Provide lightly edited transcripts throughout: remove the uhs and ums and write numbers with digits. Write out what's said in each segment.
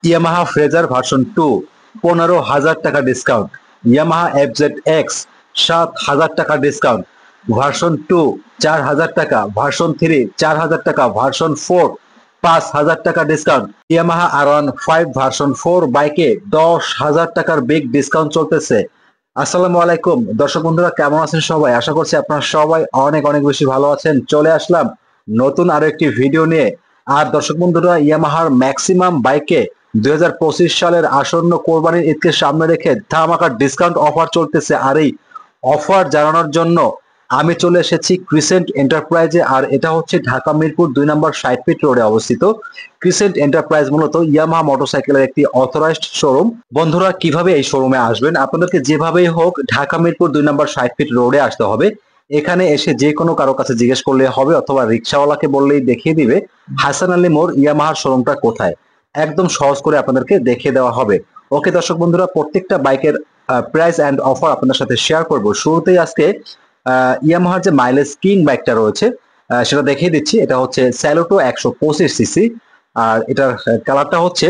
Yamaha Fazer version 2 15,000 টাকা discount, Yamaha FZ x 7,000 টাকা discount, version 2 4,000 টাকা, ভার্সন 3 4,000 টাকা, ভার্সন 4 5,000 টাকা ডিসকাউন্ট। ইয়ামাহা R15 ভার্সন 4 বাইকে 10,000 টাকার বিগ ডিসকাউন্ট চলতেছে। আসসালামু আলাইকুম দর্শক বন্ধুরা, কেমন আছেন সবাই? আশা করছি আপনারা সবাই অনেক অনেক বেশি ভালো আছেন। চলে আসলাম নতুন আরো একটি ভিডিও নিয়ে। আর দর্শক বন্ধুরা, ইয়ামাহার ম্যাক্সিমাম বাইকে 2025 সালের আসন্ন কোরবানির ঈদকে সামনে রেখে ধামাকা ডিসকাউন্ট অফার চলতেছে। আর এই অফার জানানোর জন্য আমি চলে এসেছি ক্রিসেন্ট এন্টারপ্রাইজে। আর এটা হচ্ছে ঢাকা মিরপুর 2 নম্বর 60 ফিট রোডে অবস্থিত। ক্রিসেন্ট এন্টারপ্রাইজ মূলত ইয়ামাহা মোটরসাইকেলের একটি অথরাইজড শোরুম। বন্ধুরা, কিভাবে এই শোরুমে আসবেন? আপনাদেরকে যেভাবেই হোক ঢাকা মিরপুর 2 নম্বর 60 ফিট রোডে আসতে হবে। এখানে এসে যে কোনো কারো কাছে জিজ্ঞেস করলে হবে, অথবা রিক্সাওয়ালাকে বললেই দেখিয়ে দিবে হাসান আলী মোড় ইয়ামাহার শোরুমটা কোথায়। একদম সহজ করে আপনাদেরকে দেখিয়ে দেওয়া হবে। ওকে দর্শক বন্ধুরা, প্রত্যেকটা বাইকের প্রাইস এন্ড অফার আপনাদের সাথে শেয়ার করব। শুরুতেই আজকে ইয়ামাহার যে মাইলেজ কিং বাইকটা রয়েছে সেটা দেখিয়ে দিচ্ছি। এটা হচ্ছে স্যালুটো 125 সিসি, আর এটার কালারটা হচ্ছে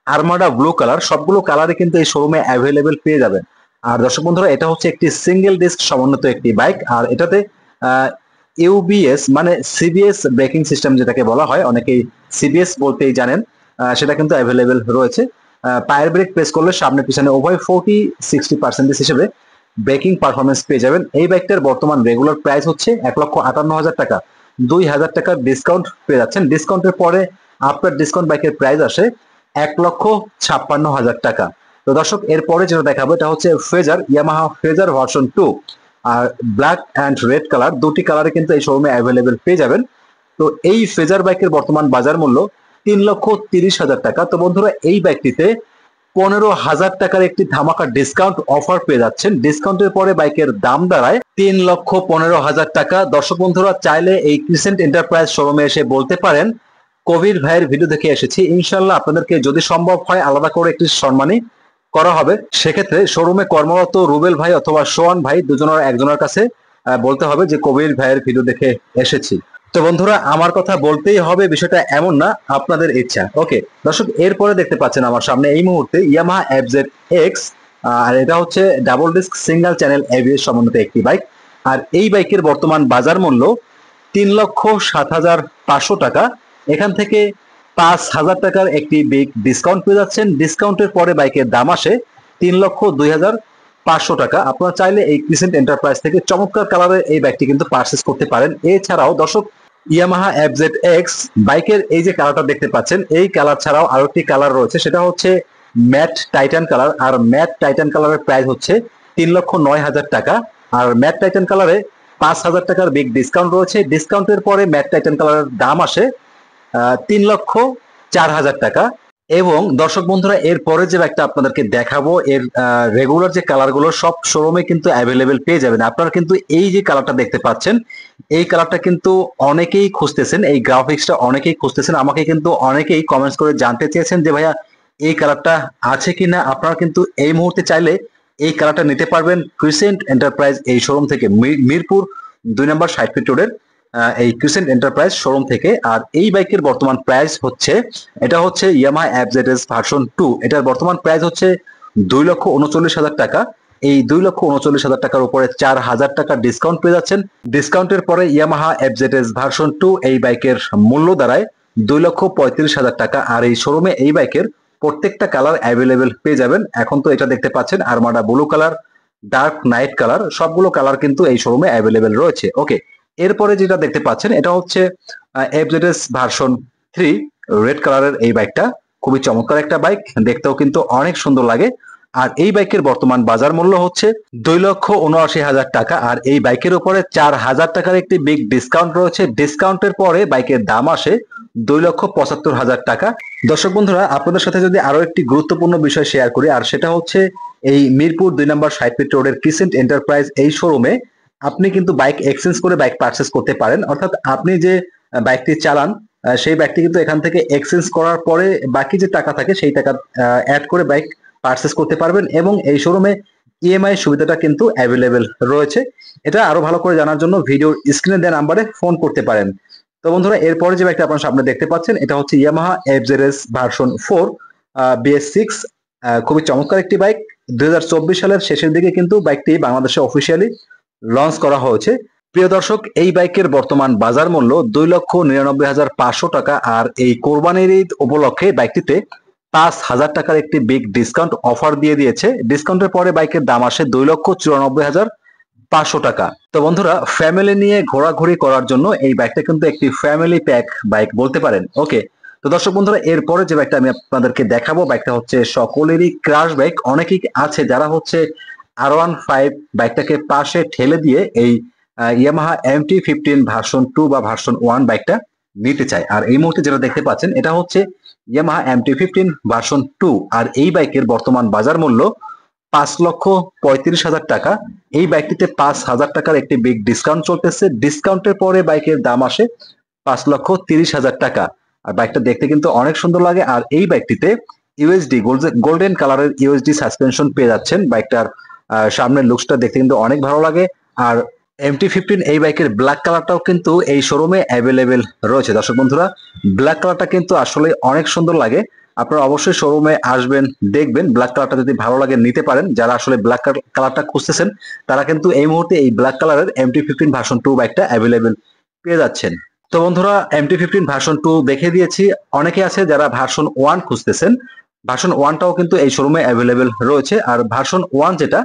আরমাডা ব্লু কালার। সবগুলো কালারে কিন্তু এই শোরুমে অ্যাভেলেবেল পেয়ে যাবেন। আর দর্শক বন্ধুরা, এটা হচ্ছে একটি সিঙ্গেল ডিস্ক সমন্বিত একটি বাইক। আর এটাতে ইউবিএস মানে সিবিএস ব্রেকিং সিস্টেম যেটাকে বলা হয়, অনেকেই সিবিএস বলতেই জানেন, সেটা কিন্তু অ্যাভেলেবেল রয়েছে। পায়ের ব্রেক প্রেস করলে সামনে পিছনে উভয় 40-60% হিসেবে ব্রেকিং পারফরমেন্স পেয়ে যাবেন। এই বাইকটার বর্তমান রেগুলার প্রাইস হচ্ছে 1,58,000 টাকা। 2,000 টাকার ডিসকাউন্ট পেয়ে যাচ্ছেন। ডিসকাউন্টের পরে আফটার ডিসকাউন্ট বাইকের প্রাইস আসে 1,56,000 টাকা। তো দর্শক, এরপরে যেটা দেখাবো এটা হচ্ছে ফ্রেজার, ইয়ামাহা ফ্রেজার ভার্সন 2। আর ব্ল্যাক অ্যান্ড রেড কালার, দুটি কালারে কিন্তু এই শোরুমে অ্যাভেলেবেল পেয়ে যাবেন। তো এই ফ্রেজার বাইকের বর্তমান বাজার মূল্য 3,30,000 টাকা। তো বন্ধুরা, এই বাইকটিতে 15,000 টাকার একটি ধামাকা ডিসকাউন্ট অফার পেয়ে যাচ্ছেন। ডিসকাউন্টের পরে বাইকের দাম দাঁড়ায় 3,15,000 টাকা। দর্শক বন্ধুরা, চাইলে এই ক্রিসেন্ট এন্টারপ্রাইজ শোরুমে এসে বলতে পারেন কবির ভাইয়ের ভিডিও দেখে এসেছি। ইনশাল্লাহ আপনাদেরকে যদি সম্ভব হয় আলাদা করে একটি সম্মানী করা হবে। সেক্ষেত্রে শোরুমে কর্মরত রুবেল ভাই অথবা সোহান ভাই দুজনের একজনের কাছে বলতে হবে যে কবির ভাইয়ের ভিডিও দেখে এসেছি। তো বন্ধুরা, আমার কথা বলতেই হবে, বিষয়টা এমন না, আপনাদের ইচ্ছা। ওকে দর্শক, এরপরে দেখতে পাচ্ছেন আমার সামনে এই মুহূর্তে ইয়ামাহা এফজেড এক্স। আর এটা হচ্ছে double disc single channel ABS সমন্বিত একটি বাইক। আর এই বাইকের বর্তমান বাজার মূল্য 3,07,500 টাকা। এখান থেকে 5,000 টাকার একটি বিগ ডিসকাউন্ট পেয়ে যাচ্ছেন। ডিসকাউন্টের পরে বাইকের দাম আসে 3,02,500 টাকা। আপনারা চাইলে এই ক্রিসেন্ট এন্টারপ্রাইজ থেকে চমৎকার কালারের এই বাইকটি কিন্তু পারচেস করতে পারেন। এছাড়াও দর্শক, ইয়ামাহা এফজেড এক্স বাইকের এই যে কালারটা দেখতে পাচ্ছেন, এই কালার ছাড়াও আরো একটি কালার রয়েছে, সেটা হচ্ছে ম্যাট টাইটান কালার। আর ম্যাট টাইটান কালারের প্রাইস হচ্ছে 3,09,000 টাকা। আর ম্যাট টাইটান কালারে 5,000 টাকার বিগ ডিসকাউন্ট রয়েছে। ডিসকাউন্টের পরে ম্যাট টাইটান কালারের দাম আসে 3,04,000 টাকা। এবং দর্শক বন্ধুরা, এরপরে যে বাইকটা আপনাদেরকে দেখাবো, এর রেগুলার যে কালার গুলো সব শোরুমে কিন্তু অ্যাভেলেবেল পেয়ে যাবেন। আপনারা কিন্তু এই যে কালারটা দেখতে পাচ্ছেন, এই কালারটা কিন্তু অনেকেই খুঁজতেছেন, এই গ্রাফিক্সটা অনেকেই খুঁজতেছেন। আমাকে কিন্তু অনেকেই কমেন্টস করে জানতে চেয়েছেন যে ভাইয়া এই কালারটা আছে কিনা। আপনারা কিন্তু এই মুহূর্তে চাইলে এই কালারটা নিতে পারবেন ক্রিসেন্ট এন্টারপ্রাইজ এই শোরুম থেকে, মিরপুর 2 নম্বর 60 ফিট রোডের এই ক্রিসেন্ট এন্টারপ্রাইজ শোরুম থেকে। আর এই বাইকের বর্তমান প্রাইস হচ্ছে, এটা হচ্ছে ইয়ামাহা এফজেডএস ভার্সন 2। এটার বর্তমান প্রাইস হচ্ছে 2,39,000 টাকা। এই 2,39,000 টাকার উপরে 4,000 টাকা ডিসকাউন্ট পেয়ে যাচ্ছেন। ডিসকাউন্টের পরে ইয়ামাহা এফজেডএস ভার্সন 2 এই বাইকের মূল্য দাঁড়ায় 2,35,000 টাকা। আর এই শোরুমে এই বাইকের প্রত্যেকটা কালার অ্যাভেলেবেল পেয়ে যাবেন। এখন তো এটা দেখতে পাচ্ছেন Armada blue colour, dark night colour, সবগুলো কালার কিন্তু এই শোরুমে অ্যাভেলেবেল রয়েছে। ওকে, এরপরে যেটা দেখতে পাচ্ছেন এটা হচ্ছে এফজেডএস ভার্সন 3 রেড কালারের এই বাইকটা। খুবই চমৎকার একটা বাইক, দেখতেও কিন্তু অনেক সুন্দর লাগে। আর এই বাইকের বর্তমান বাজার মূল্য হচ্ছে 2,79,000 টাকা। আর এই বাইকের উপরে 4,000 টাকার একটি বিগ ডিসকাউন্ট রয়েছে। ডিসকাউন্টের পরে বাইকের দাম আসে 2,75,000 টাকা। দর্শক বন্ধুরা, আপনাদের সাথে যদি আরো একটি গুরুত্বপূর্ণ বিষয় শেয়ার করি, আর সেটা হচ্ছে এই মিরপুর 2 নম্বর 60 ফিট রোডের ক্রিসেন্ট এন্টারপ্রাইজ এই শোরুমে আপনি কিন্তু বাইক এক্সচেঞ্জ করে বাইক পারচেস করতে পারেন। অর্থাৎ আপনি যে বাইকটি চালান সেই বাইকটি কিন্তু এখান থেকে এক্সচেঞ্জ করার পরে বাকি যে টাকা থাকে সেই টাকা অ্যাড করে বাইক পারচেস করতে পারবেন। এবং এই শোরুমে ইএমআই সুবিধাটা কিন্তু অ্যাভেলেবেল রয়েছে। এটা আরো ভালো করে জানার জন্য ভিডিওর স্ক্রিনে দেওয়া নাম্বারে ফোন করতে পারেন। তো বন্ধুরা, এরপরে যে বাইকটা আপনার সামনে দেখতে পাচ্ছেন এটা হচ্ছে ইয়ামাহা এফজেডএস ভার্সন 4 BS6, খুবই চমৎকার একটি বাইক। 2024 সালের শেষের দিকে কিন্তু বাইকটি বাংলাদেশে অফিসিয়ালি লঞ্চ করা হয়েছে। প্রিয় দর্শক, এই বাইকের বর্তমান বাজার মূল্য 2,99,500 টাকা। আর এই কোরবানির ঈদ উপলক্ষে বাইকটিতে 5,000 টাকার একটি বিগ ডিসকাউন্ট অফার দিয়ে দিয়েছে। ডিসকাউন্টের পরে বাইকের দাম আসে 2,94,500 টাকা। তো বন্ধুরা, ফ্যামিলি নিয়ে ঘোরাঘুরি করার জন্য এই বাইকটা কিন্তু একটি ফ্যামিলি প্যাক বাইক বলতে পারেন। ওকে, তো দর্শক বন্ধুরা, এরপরে যে বাইকটা আমি আপনাদেরকে দেখাবো, বাইকটা হচ্ছে সকলেরই ক্রাশ বাইক। অনেকেই আছে যারা হচ্ছে R15 বাইকটাকে পাশে ঠেলে দিয়ে এই ইয়ামাহা MT-15 ভার্সন 2 বা ভার্সন 1 বাইকটা নিতে চায়। আর এই মুহূর্তে যেটা দেখতে পাচ্ছেন, এটা হচ্ছে ইয়ামাহা MT-15 ভার্সন 2। আর এই বাইকের বর্তমান বাজার মূল্য 5,35,000 টাকা। এই বাইকটিতে 5,000 টাকার একটি বিগ ডিসকাউন্ট চলতেছে। ডিসকাউন্টের পরে বাইকের দাম আসে 5,30,000 টাকা। আর বাইকটা দেখতে কিন্তু অনেক সুন্দর লাগে। আর এই বাইকটিতে ইউএসডি গোল্ডেন কালারের ইউএসডি সাসপেনশন পেয়ে যাচ্ছেন। বাইকটার সামনের লুকসটা দেখতে কিন্তু অনেক ভালো লাগে। আর MT-15 এই বাইকের ব্ল্যাক কালারটাও কিন্তু এই শোরুমে অ্যাভেলেবেল রয়েছে। দর্শক বন্ধুরা, ব্ল্যাক কালারটা কিন্তু আসলে অনেক সুন্দর লাগে। আপনারা অবশ্যই শোরুমে আসবেন, দেখবেন। ব্ল্যাক কালারটা যদি ভালো লাগে নিতে পারেন। যারা আসলে ব্ল্যাক কালারটা খুঁজতেছেন তারা কিন্তু এই মুহূর্তে এই ব্ল্যাক কালারের MT-15 ভার্সন 2 বাইকটা অ্যাভেলেবেল পেয়ে যাচ্ছেন। তো বন্ধুরা, MT-15 ভার্সন 2 দেখে দিয়েছি। অনেকে আছে যারা ভার্সন 1 খুঁজতেছেন। ভার্সন 1টাও কিন্তু এই শোরুমে অ্যাভেলেবেল রয়েছে। আর ভার্সন 1 যেটা,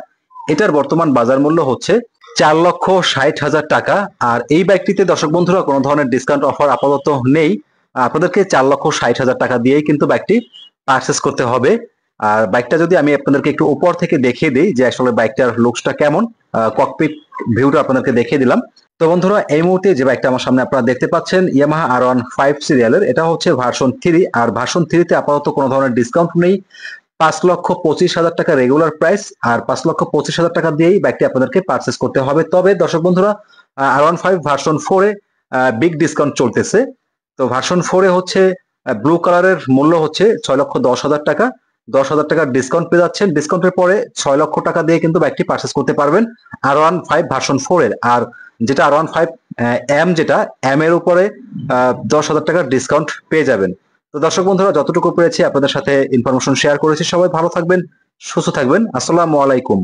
এটার বর্তমান বাজার মূল্য হচ্ছে 4,60,000 টাকা। আর এই বাইকটিতে দর্শক বন্ধুরা কোনো ধরনের ডিসকাউন্ট অফার আপাতত নেই। আপনাদেরকে 4,60,000 টাকা দিয়েই কিন্তু বাইকটি পারচেস করতে হবে। আর বাইকটা যদি আমি আপনাদেরকে একটু উপর থেকে দেখিয়ে দিই যে আসলে বাইকটার লুকসটা কেমন, ককপিট ভিউটা আপনাদেরকে দেখিয়ে দিলাম। তো বন্ধুরা, এই মুহূর্তে যে বাইকটা আমার সামনে আপনারা দেখতে পাচ্ছেন, ইয়ামাহা R15 সিরিয়ালের, এটা হচ্ছে ভার্সন 3। আর ভার্সন 3 তে আপাতত কোনো ধরনের ডিসকাউন্ট নেই। 5,25,000 টাকা রেগুলার প্রাইস। আর 5,25,000 টাকা দিয়েই বাইকটি আপনাদেরকে পারচেস করতে হবে। তবে দর্শক বন্ধুরা, R15 version 4 a big discount চলতেছে। তো ভার্সন 4 এ হচ্ছে ব্লু কালারের মূল্য হচ্ছে 6,10,000 টাকা। 10,000 টাকার ডিসকাউন্ট পেয়ে যাচ্ছেন। ডিসকাউন্টের পরে 6 লক্ষ টাকা দিয়ে কিন্তু বাইকটি পারচেস করতে পারবেন R15 ভার্সন 4 এর। আর যেটা R15 M, যেটা M এর উপরে 10,000 টাকার ডিসকাউন্ট পেয়ে যাবেন। তো দর্শক বন্ধুরা, যতটুকু পেরেছি আপনাদের সাথে ইনফরমেশন শেয়ার করেছি। সবাই ভালো থাকবেন, সুস্থ থাকবেন। আসসালামু আলাইকুম।